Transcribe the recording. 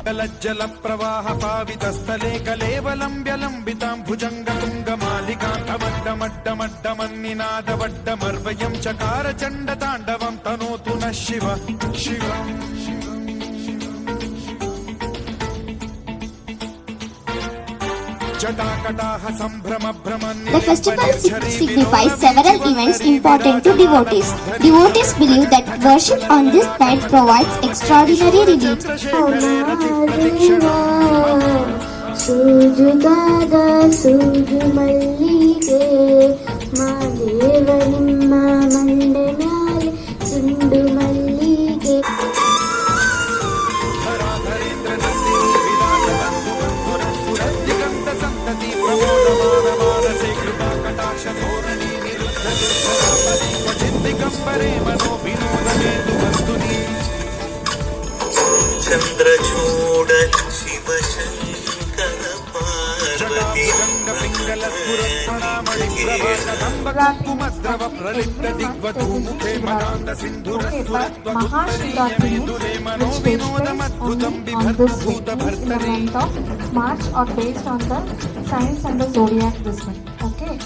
जल प्रवाह पावितस्थले कलेवलम्ब्यलम्बितां भुजङ्गतुङ्गमालिकान्तमड्डमड्डमड्डमन्निनादवड्डमर्वयं चकार चण्डताण्डवं तनोतु नः शिव शिवम् The festival signifies several events important to devotees. Devotees believe that worship on this night provides extraordinary relief. Chandrachud Shiv Shankar Parvati Mahashivratri, which takes place on this week, in the month of March, or based on the signs and the zodiac this month. Okay.